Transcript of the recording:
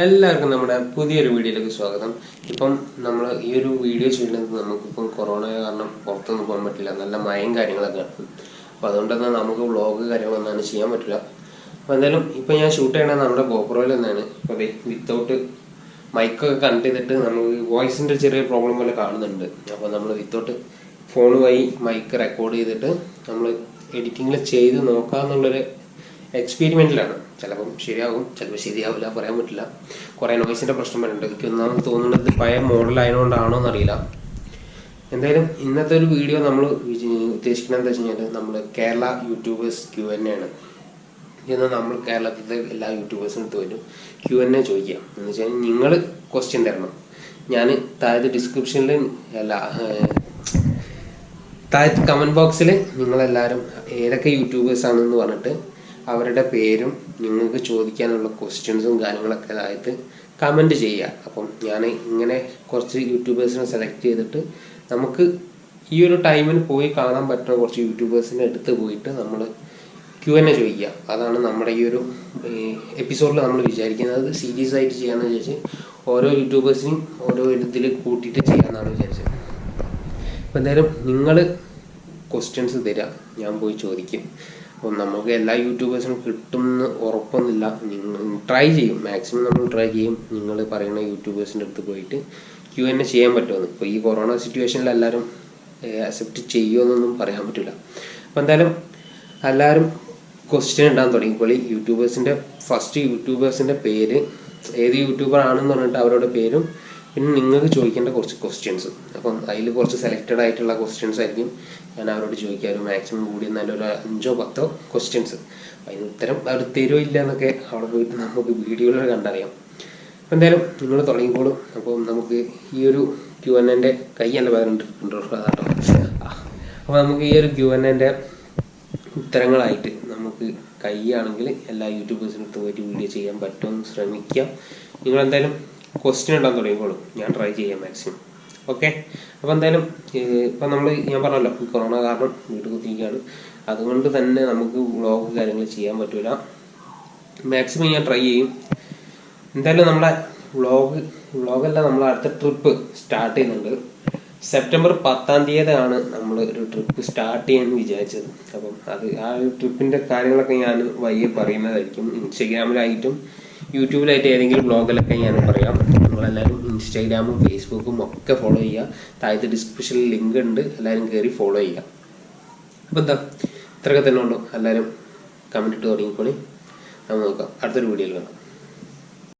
എല്ലാവർക്കും നമ്മുടെ പുതിയൊരു വീഡിയോയിലേക്ക് സ്വാഗതം. ഇപ്പം നമ്മൾ ഈ ഒരു വീഡിയോ ചെയ്യുന്നത് നമുക്കിപ്പം കൊറോണ കാരണം പുറത്തൊന്നും പോകാൻ പറ്റില്ല, നല്ല മഴയും കാര്യങ്ങളൊക്കെ ആണ്. അപ്പോൾ അതുകൊണ്ട് തന്നെ നമുക്ക് വ്ളോഗ് കാര്യങ്ങളൊന്നും ചെയ്യാൻ പറ്റില്ല. അപ്പോൾ എന്തായാലും ഇപ്പം ഞാൻ ഷൂട്ട് ചെയ്യണത് നമ്മുടെ ഗോപ്രോയിൽ തന്നെയാണ്. ഇപ്പോൾ വിത്തൗട്ട് മൈക്കൊക്കെ കണക്ട് ചെയ്തിട്ട് നമുക്ക് വോയിസിൻ്റെ ചെറിയ പ്രോബ്ലം പോലെ കാണുന്നുണ്ട്. അപ്പോൾ നമ്മൾ വിത്തൗട്ട് ഫോൺ വഴി മൈക്ക് റെക്കോർഡ് ചെയ്തിട്ട് നമ്മൾ എഡിറ്റിങ്ങിൽ ചെയ്ത് നോക്കാമെന്നുള്ളൊരു എക്സ്പെരിമെൻറ്റിലാണ്. ചിലപ്പം ശരിയാകും, ചിലപ്പോൾ ശരിയാവില്ല, പറയാൻ പറ്റില്ല. കുറേ നോയ്സിൻ്റെ പ്രശ്നം വരുന്നുണ്ട്. എനിക്ക് ഒന്നാമത് തോന്നുന്നത് പഴയ മോഡലായതുകൊണ്ടാണോ എന്നറിയില്ല. എന്തായാലും ഇന്നത്തെ ഒരു വീഡിയോ നമ്മൾ ഉദ്ദേശിക്കുന്നത് എന്താ വെച്ച് കഴിഞ്ഞാൽ നമ്മൾ കേരള യൂട്യൂബേഴ്സ് Q&A ആണ്. എന്നാൽ നമ്മൾ കേരളത്തിലെ എല്ലാ യൂട്യൂബേഴ്സിനും എടുത്ത് വരും Q&A ചോദിക്കുക. എന്ന് വെച്ച് കഴിഞ്ഞാൽ നിങ്ങൾ ക്വസ്റ്റ്യൻ തരണം. ഞാൻ താഴത്തെ ഡിസ്ക്രിപ്ഷനിൽ താഴത്തെ കമൻറ്റ് ബോക്സിൽ നിങ്ങളെല്ലാവരും ഏതൊക്കെ യൂട്യൂബേഴ്സാണെന്ന് പറഞ്ഞിട്ട് അവരുടെ പേരും നിങ്ങൾക്ക് ചോദിക്കാനുള്ള ക്വസ്റ്റ്യൻസും കാര്യങ്ങളൊക്കെ അതായത് കമൻറ്റ് ചെയ്യുക. അപ്പം ഞാൻ ഇങ്ങനെ കുറച്ച് യൂട്യൂബേഴ്സിനെ സെലക്ട് ചെയ്തിട്ട് നമുക്ക് ഈ ഒരു ടൈമിന് പോയി കാണാൻ പറ്റുന്ന കുറച്ച് യൂട്യൂബേഴ്സിനെ എടുത്ത് പോയിട്ട് നമ്മൾ Q&A ചോദിക്കുക. അതാണ് നമ്മുടെ ഈ ഒരു എപ്പിസോഡിൽ നമ്മൾ വിചാരിക്കുന്നത്. സീരിയസ് ആയിട്ട് ചെയ്യാമെന്ന് വിചാരിച്ച് ഓരോ യൂട്യൂബേഴ്സിനും ഓരോ ഇതിൽ കൂട്ടിയിട്ട് ചെയ്യാമെന്നാണ് വിചാരിച്ചത്. അപ്പോൾ എന്തായാലും നിങ്ങൾ ക്വസ്റ്റ്യൻസ് തരിക, ഞാൻ പോയി ചോദിക്കും. അപ്പം നമുക്ക് എല്ലാ യൂട്യൂബേഴ്സിനും കിട്ടുമെന്ന് ഉറപ്പൊന്നുമില്ല. നിങ്ങൾ ട്രൈ ചെയ്യും, മാക്സിമം നമ്മൾ ട്രൈ ചെയ്യും. നിങ്ങൾ പറയുന്ന യൂട്യൂബേഴ്സിൻ്റെ അടുത്ത് പോയിട്ട് Q&A ചെയ്യാൻ പറ്റുമെന്ന്. ഇപ്പോൾ ഈ കൊറോണ സിറ്റുവേഷനിൽ എല്ലാവരും അക്സെപ്റ്റ് ചെയ്യുമെന്നൊന്നും പറയാൻ പറ്റില്ല. അപ്പോൾ എന്തായാലും എല്ലാവരും ക്വസ്റ്റ്യൻ ഇടാൻ തുടങ്ങിയപ്പോൾ ഫസ്റ്റ് യൂട്യൂബേഴ്സിൻ്റെ പേര്, ഏത് യൂട്യൂബർ ആണെന്ന് പറഞ്ഞിട്ട് അവരുടെ പേരും പിന്നെ നിങ്ങൾക്ക് ചോദിക്കേണ്ട കുറച്ച് ക്വസ്റ്റ്യൻസ്. അപ്പം അതിൽ കുറച്ച് സെലക്റ്റഡ് ആയിട്ടുള്ള ക്വസ്റ്റ്യൻസ് ആയിരിക്കും ഞാൻ അവരോട് ചോദിക്കുക. ഒരു മാക്സിമം കൂടി നല്ലൊരു 5-10 ക്വസ്റ്റ്യൻസ്. അതിന് ഉത്തരം അവർ തരുമോ ഇല്ല എന്നൊക്കെ അവിടെ പോയിട്ട് നമുക്ക് വീഡിയോയിൽ കണ്ടറിയാം. അപ്പം എന്തായാലും നിങ്ങൾ തുടങ്ങിക്കോളും. അപ്പം നമുക്ക് ഈ ഒരു Q&A കൈയല്ല വേറുണ്ട് കേട്ടോ. അപ്പോൾ നമുക്ക് ഈ ഒരു Q&A ഉത്തരങ്ങളായിട്ട് നമുക്ക് കൈയാണെങ്കിൽ എല്ലാ യൂട്യൂബേഴ്സിനും അടുത്ത് പോയിട്ട് വീഡിയോ ചെയ്യാൻ പറ്റുമെന്ന് ശ്രമിക്കാം. നിങ്ങളെന്തായാലും ക്വസ്റ്റ്യൻ ഇടാൻ തുടങ്ങിക്കോളും, ഞാൻ ട്രൈ ചെയ്യാം മാക്സിമം. ഓക്കെ, അപ്പോൾ എന്തായാലും ഇപ്പം ഞാൻ പറഞ്ഞല്ലോ കൊറോണ കാരണം വീട്ടിൽ കുത്തിയിരിക്കുകയാണ്. അതുകൊണ്ട് തന്നെ നമുക്ക് വ്ളോഗ് കാര്യങ്ങൾ ചെയ്യാൻ പറ്റില്ല. മാക്സിമം ഞാൻ ട്രൈ ചെയ്യും. എന്തായാലും നമ്മുടെ വ്ളോഗല്ല, നമ്മൾ അടുത്ത ട്രിപ്പ് സ്റ്റാർട്ട് ചെയ്യുന്നുണ്ട്. സെപ്റ്റംബർ 10 നമ്മൾ ഒരു ട്രിപ്പ് സ്റ്റാർട്ട് ചെയ്യാൻ വിചാരിച്ചത്. അപ്പം ആ ഒരു ട്രിപ്പിൻ്റെ കാര്യങ്ങളൊക്കെ ഞാൻ വയ്യെ പറയുന്നതായിരിക്കും. ഇൻസ്റ്റഗ്രാമിലായിട്ടും യൂട്യൂബിലായിട്ട് ഏതെങ്കിലും ബ്ലോഗിലൊക്കെ ഞാൻ പറയാം. നിങ്ങളെല്ലാവരും ഇൻസ്റ്റാഗ്രാമും ഫേസ്ബുക്കും ഒക്കെ ഫോളോ ചെയ്യുക. താഴത്തെ ഡിസ്ക്രിപ്ഷനിൽ ലിങ്ക് ഉണ്ട്, എല്ലാവരും കയറി ഫോളോ ചെയ്യുക. അപ്പോൾ എന്താ ഇത്രയൊക്കെ തന്നെ ഉള്ളൂ. എല്ലാവരും കമൻറ്റ് ഇട്ട് തുടങ്ങിക്കോളി. നമുക്ക് നോക്കാം, അടുത്തൊരു വീഡിയോയിൽ കാണാം.